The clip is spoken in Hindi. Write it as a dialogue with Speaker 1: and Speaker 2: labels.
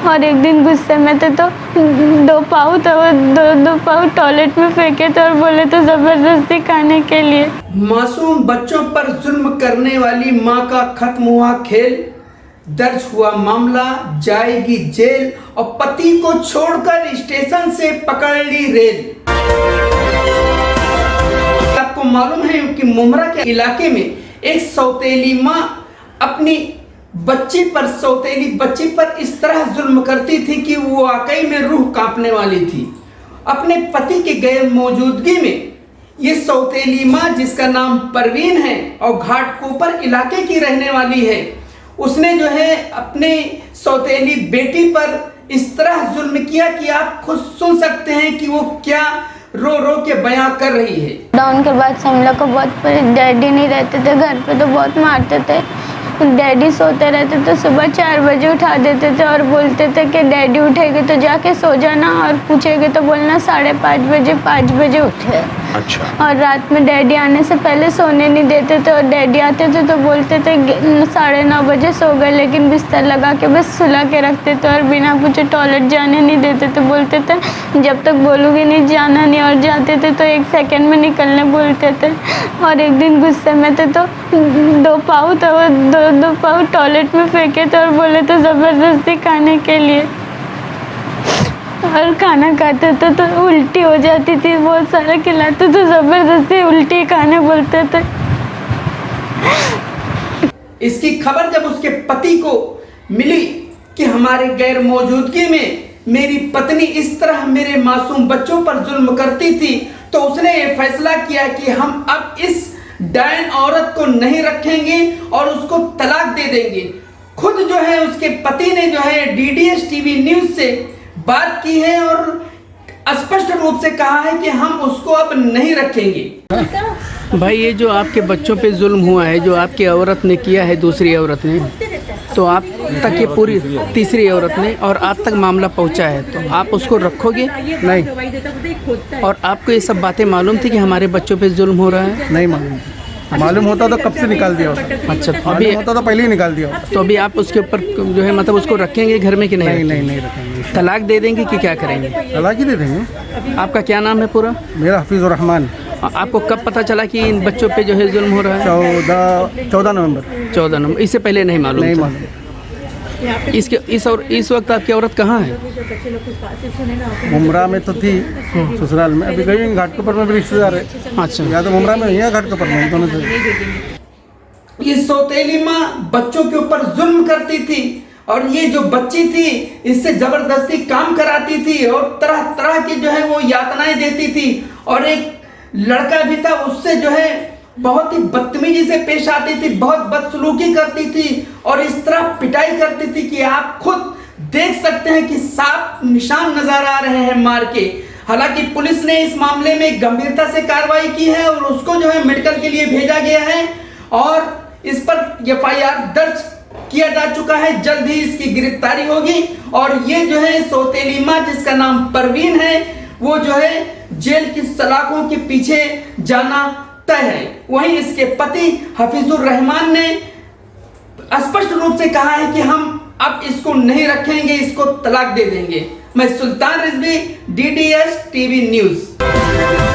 Speaker 1: और एक दिन गुस्से में थे तो दो पाव टॉयलेट में फेंके थे और बोले तो जबरदस्ती खाने के लिए।
Speaker 2: मासूम बच्चों पर जुल्म करने वाली मां का खत्म हुआ खेल, दर्ज हुआ मामला, जाएगी जेल और पति को छोड़कर स्टेशन से पकड़ ली रेल। आपको मालूम है कि मुमरा के इलाके में एक सौतेली मां अपनी सौतेली बच्ची पर इस तरह जुल्म करती थी कि वो वाकई में रूह कांपने वाली थी। अपने पति के गैर मौजूदगी में ये सौतेली मां, जिसका नाम परवीन है और घाटकोपर इलाके की रहने वाली है, उसने जो है अपने सौतेली बेटी पर इस तरह जुल्म किया कि आप खुद सुन सकते हैं कि वो क्या रो रो के बयां कर रही है।
Speaker 1: लॉकडाउन के बाद से हम लोग को बहुत डैडी नहीं रहते थे घर पे, तो बहुत मारते थे। डैडी सोते रहते तो सुबह 4 बजे उठा देते थे और बोलते थे कि डैडी उठेगे तो जाके सो जाना और पूछेगे तो बोलना 5:30 बजे उठे।
Speaker 3: अच्छा।
Speaker 1: और रात में डैडी आने से पहले सोने नहीं देते थे और डैडी आते थे तो बोलते थे 9:30 बजे सो गए, लेकिन बिस्तर लगा के बस सुला के रखते थे और बिना पूछे टॉयलेट जाने नहीं देते थे। बोलते थे जब तक बोलूँगी नहीं जाना नहीं, और जाते थे तो 1 सेकंड में निकलने बोलते थे। और एक दिन गुस्से में थे तो दो पाव टॉयलेट में फेंके थे और बोले तो ज़बरदस्ती खाने के लिए। और खाना खाते थे तो उल्टी हो जाती थी, बहुत सारा खिलाते तो ज़बरदस्ती उल्टी खाने बोलते थे।
Speaker 2: इसकी खबर जब उसके पति को मिली कि हमारे गैर मौजूदगी में मेरी पत्नी इस तरह मेरे मासूम बच्चों पर जुल्म करती थी, तो उसने ये फैसला किया कि हम अब इस डायन औरत को नहीं रखेंगे और उसको तलाक दे देंगे। खुद जो है उसके पति ने जो है डीडीएस टीवी न्यूज से बात की है और स्पष्ट रूप से कहा है कि हम उसको अब नहीं रखेंगे।
Speaker 4: भाई, ये जो आपके बच्चों पे जुल्म हुआ है, जो आपकी औरत ने किया है, दूसरी औरत ने, तो आप तक ये पूरी तीसरी औरत ने और आप तक मामला पहुंचा है, तो आप उसको रखोगे? नहीं। और आपको ये सब बातें मालूम थी कि हमारे बच्चों पे जुल्म हो रहा है?
Speaker 3: नहीं मालूम होता तो कब से निकाल दिया होता।
Speaker 4: अच्छा, तो
Speaker 3: अभी होता तो पहले ही निकाल दिया होता।
Speaker 4: तो अभी आप उसके ऊपर जो है मतलब उसको रखेंगे घर में कि नहीं?
Speaker 3: नहीं रखेंगे।
Speaker 4: तलाक दे देंगे कि क्या करेंगे?
Speaker 3: तलाक ही दे देंगे।
Speaker 4: आपका क्या नाम है पूरा?
Speaker 3: मेरा हफीज़ुर रहमान।
Speaker 4: आपको कब पता चला कि इन बच्चों पे जो है जुल्म हो रहा है?
Speaker 3: 14 नवंबर।
Speaker 4: 14 नवंबर। इससे पहले नहीं मालूम?
Speaker 3: नहीं मालूम।
Speaker 4: इस वक्त आपकी औरत कहाँ है?
Speaker 3: मुमरा में तो थी, ससुराल में। अभी गई घाटकोपर में भी रिश्तेदार है।
Speaker 4: अच्छा।
Speaker 3: या तो मुमरा में या घाटकोपर में, दोनों से।
Speaker 2: ये सौतेली माँ बच्चों के ऊपर जुल्म करती थी और ये जो बच्ची थी इससे जबरदस्ती काम कराती थी और तरह तरह की जो है वो यातनाएं देती थी। और एक लड़का भी था, उससे जो है बहुत ही बदतमीजी से पेश आती थी, बहुत बदसलूकी करती थी और इस तरह पिटाई करती थी कि आप खुद देख सकते हैं कि साफ निशान नजर आ रहे हैं मार के। हालांकि पुलिस ने इस मामले में गंभीरता से कार्रवाई की है और उसको जो है मेडिकल के लिए भेजा गया है और इस पर एफआईआर दर्ज किया जा चुका है। जल्द ही इसकी गिरफ्तारी होगी और ये जो है सौतेली माँ, जिसका नाम परवीन है, वो जो है जेल की सलाखों के पीछे जाना तय है। वहीं इसके पति हफीजुर रहमान ने स्पष्ट रूप से कहा है कि हम अब इसको नहीं रखेंगे, इसको तलाक दे देंगे। मैं सुल्तान रिजवी, डीडीएस टीवी न्यूज।